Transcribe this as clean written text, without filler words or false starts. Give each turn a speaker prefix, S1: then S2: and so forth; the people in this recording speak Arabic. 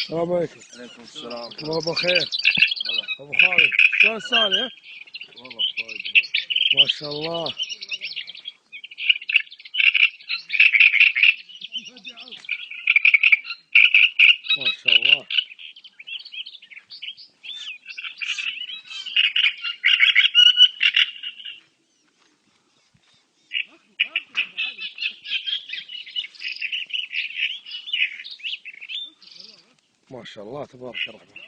S1: السلام عليكم.
S2: عليكم السلام.
S1: الله بخير. ابو خالد شلون السالفه؟
S2: والله فايدة.
S1: ما شاء الله. ما شاء الله. ما شاء الله تبارك الرحمن.